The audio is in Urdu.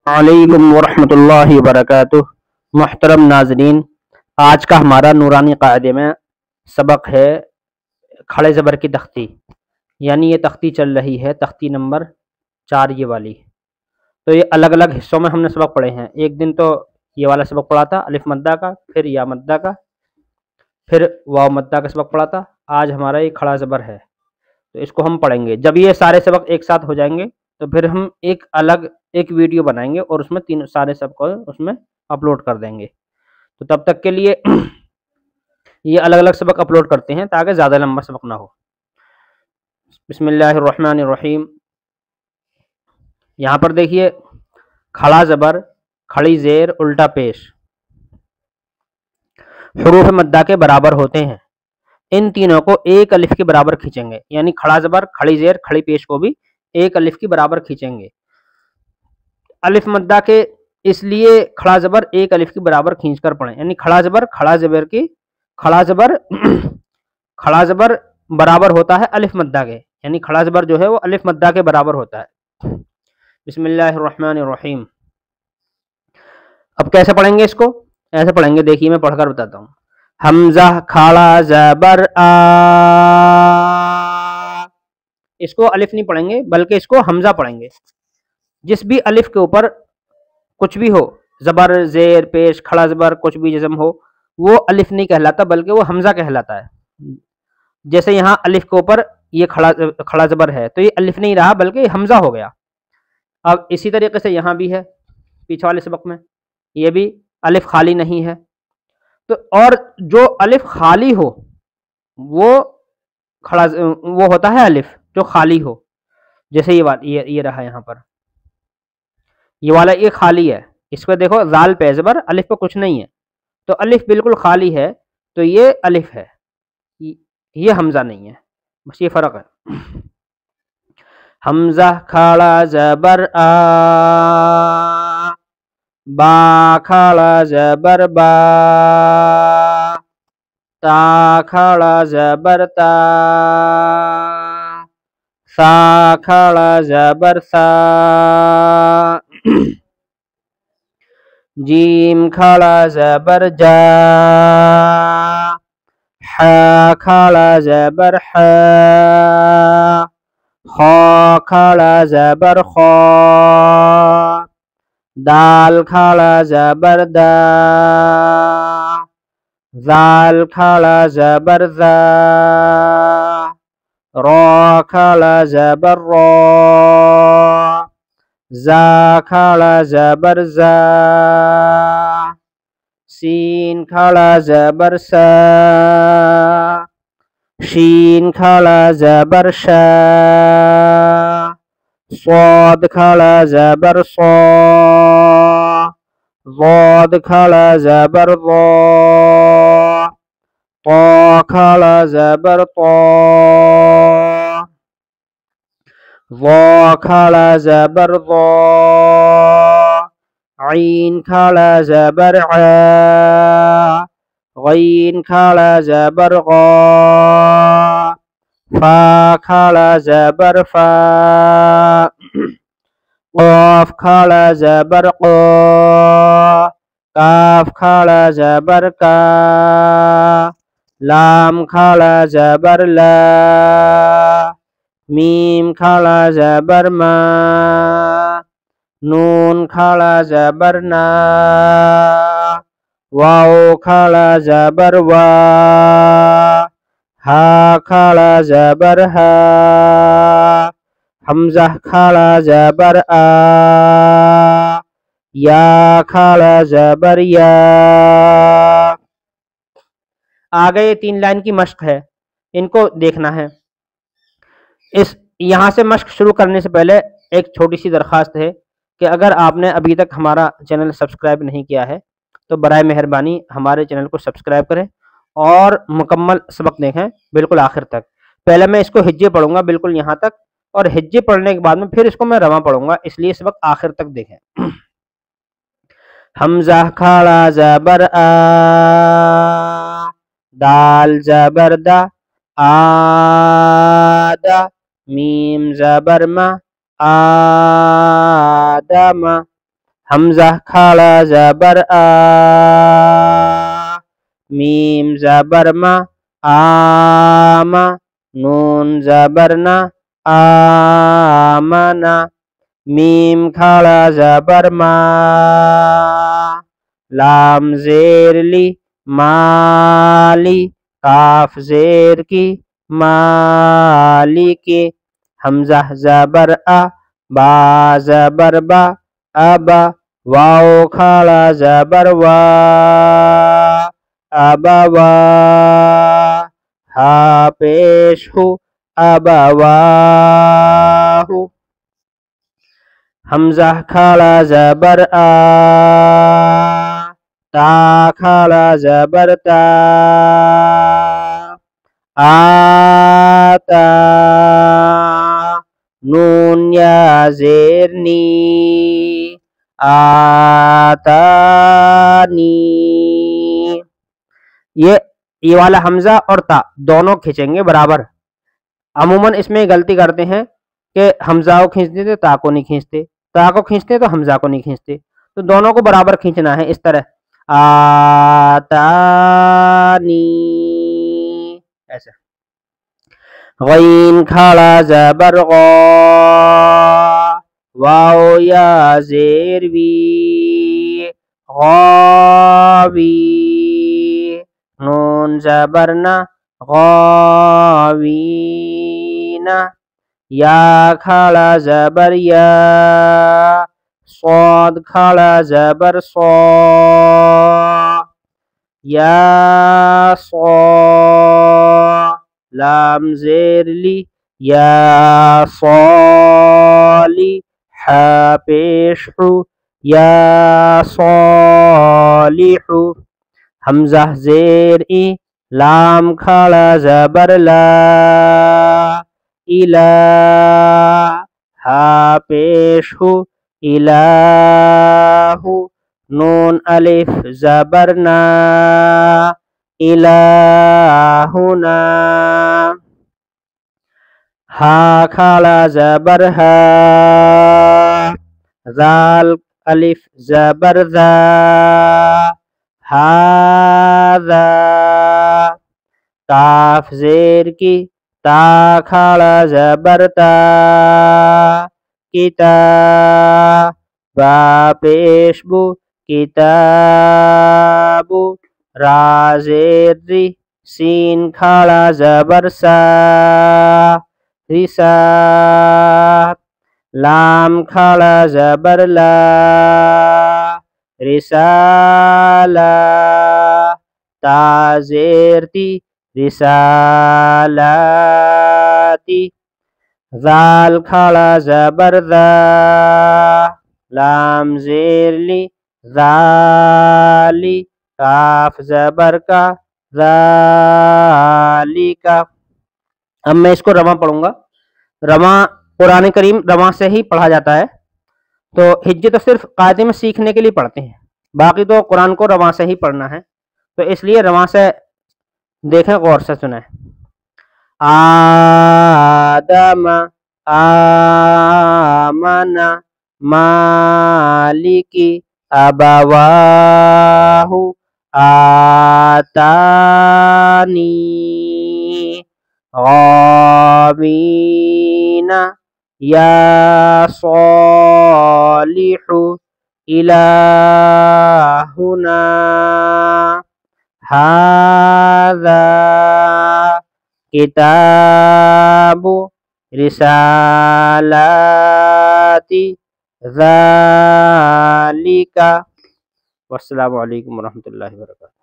علیکم ورحمۃ اللہ وبرکاتہ۔ محترم ناظرین، آج کا ہمارا نورانی قاعدے میں سبق ہے کھڑے زبر کی تختی، یعنی یہ تختی چل رہی ہے تختی نمبر 4 یہ والی۔ تو یہ الگ الگ حصوں میں ہم نے سبق پڑھے ہیں۔ ایک دن تو یہ والا سبق پڑھا تھا الف مدہ کا، پھر یا مدہ کا، پھر واو مدہ کا سبق پڑھا تھا۔ آج ہمارا یہ کھڑا زبر ہے، تو اس کو ہم پڑھیں گے۔ جب یہ سارے سبق ایک ساتھ ہو جائیں گے تو پھر ہم ایک ویڈیو بنائیں گے اور اس میں سارے سبق کو اس میں اپلوڈ کر دیں گے۔ تو تب تک کے لیے یہ الگ الگ سبق اپلوڈ کرتے ہیں تاکہ زیادہ لمبا سبق نہ ہو۔ بسم اللہ الرحمن الرحیم۔ یہاں پر دیکھیے، کھڑا زبر، کھڑی زیر، الٹا پیش حروف مدہ کے برابر ہوتے ہیں۔ ان تینوں کو ایک الف کے برابر کھینچیں گے، یعنی کھڑا زبر، کھڑی زیر، کھڑی پیش کو بھی ایک الف کے برابر کھینچیں گے۔ الف مدہ کے اس لیے کھڑا زبر ایک الف کے برابر کھینچ کر پڑھیں، یعنی کھڑا زبر کھڑا زبر برابر ہوتا ہے الف مدہ کے، یعنی کھڑا زبر جو ہے وہ الف مدہ کے برابر ہوتا ہے۔ بسم اللہ الرحمن الرحیم۔ اب کیسے پڑھیں گے اس کو؟ ایسے پڑھیں گے، دیکھیے میں پڑھ کر بتاتا ہوں۔ حمزہ کھڑا زبر آ، اس کو الف نہیں پڑھیں گے بلکہ اس کو حمزہ پڑھیں گے۔ جس بھی الف کے اوپر کچھ بھی ہو، زبر، زیر، پیش، کھڑا زبر، کچھ بھی جزم ہو، وہ الف نہیں کہلاتا بلکہ وہ حمزہ کہلاتا ہے۔ جیسے یہاں الف کے اوپر یہ کھڑا زبر ہے تو یہ الف نہیں رہا بلکہ یہ حمزہ ہو گیا۔ اب اسی طریقے سے یہاں بھی ہے، پیچھے والے سبق میں یہ بھی الف خالی نہیں ہے۔ تو اور جو الف خالی ہو وہ ہوتا ہے الف جو خالی ہو۔ جیسے یہ رہا یہاں پر، یہ والا یہ خالی ہے، اس پہ دیکھو زال پہ زبر، الف پہ کچھ نہیں ہے، تو الف بالکل خالی ہے تو یہ الف ہے، یہ حمزہ نہیں ہے، بس یہ فرق ہے۔ حمزہ کھڑا زبر آ، با کھڑا زبر با، تا کھڑا زبر تا، سا کھڑا زبر سا، جیم کھڑا زبر جا، ح کھڑا زبر ح، خا کھڑا زبر خا، دال کھڑا زبر دا، زال کھڑا زبر زا، را کھڑا زبر را، زا کھڑا زبر زا، سین کھڑا زبر سا، شین کھڑا زبر شا، صاد کھڑا زبر صا، ضاد کھڑا زبر ضا، طا کھڑا زبر طا، ظا کھڑا زبر ظا، عین کھڑا زبر ع، غین کھڑا زبر غا، فا کھڑا زبر فا، قاف کھڑا زبر قا، کاف کھڑا زبر کا، لام کھڑا زبر لا، میم کھڑا زبر ما، نون کھڑا زبر نا، واو کھڑا زبر وا، ہا کھڑا زبر ہا، حمزہ کھڑا زبر آ، یا کھڑا زبر یا۔ آگے یہ 3 لائن کی مشق ہے، ان کو دیکھنا ہے۔ یہاں سے مشق شروع کرنے سے پہلے ایک چھوٹی سی درخواست ہے کہ اگر آپ نے ابھی تک ہمارا چینل سبسکرائب نہیں کیا ہے تو برائے مہربانی ہمارے چینل کو سبسکرائب کریں اور مکمل سبق دیکھیں بالکل آخر تک۔ پہلے میں اس کو ہجے پڑھوں گا بالکل یہاں تک، اور ہجے پڑھنے کے بعد میں پھر اس کو میں رواں پڑھوں گا، اس لیے سبق آخر تک دیکھیں۔ حمزہ کھڑا زبر آ، دال زبر دا، آدا، میم زبر ما، آدم، حمزہ کھڑا زبر آ، میم زبر ما، آما، نون زبر نا، آمنا، میم کھڑا زبر ما، لام زیر لی، مالی، کاف زیر کی، مالی کی، حمزہ زبر آ، با زبر با، ابا، واو کھڑا زبر وا، ابا وا، ہا پیش ہو، ابا واہو، حمزہ کھڑا زبر آ، تا کھڑا زبر تا، آتا، نون یا زیر نی، آتانی، یہ والا حمزہ اور تا دونوں کھینچیں گے برابر. عموماً اس میں غلطی کرتے ہیں کہ حمزہ کو کھینچتے تھے تا کو نہیں کھینچتے، تا کو کھینچتے تو حمزہ کو نہیں کھینچتے، تو دونوں کو برابر کھینچنا ہے اس طرح آتانی ایسے. غین کھڑا زبر غا، واو یا زیر وی، غاوی، نون زبر نا، غاوینا، یا کھڑا زبر یا، صاد کھڑا زبر صا، یا صا، لام زیر لی، یا صالی، حا پیش ہو، یا صالحو، حمزہ زیر ای، لام کھڑا زبر لا، الہ، ہا پیش ہو، الہ، نون الف زبر نا، الہنا، ہا کھڑا زبر ہا، ذال الف زبر ذا، ہاذا، کاف زیر کی، تا کھڑا زبر تا، کتاب، با پیش بو، کتابو، را زیر ری، سین کھڑا زبر سا، رسا، لام کھڑا زبر لا، رسالہ، تا زیر تی، رسالاتی، ذال کھڑا زبر ذا، لام زیر لی، ذالی، کاف زبر کا، ذالکا. اب میں اس کو رواں پڑھوں گا. رواں قرآن کریم رواں سے ہی پڑھا جاتا ہے، تو ہجے تو صرف قاعدے میں سیکھنے کے لیے پڑھتے ہیں، باقی تو قرآن کو رواں سے ہی پڑھنا ہے، تو اس لیے رواں سے دیکھیں، غور سے سنیں. آدم، آمنا، مالکی، ابواہ، آتانی، غابین، یا صالح، الہنا، ھذا، کتاب، رسالاتی، ذالک. والسلام علیکم ورحمۃ اللہ وبرکاتہ.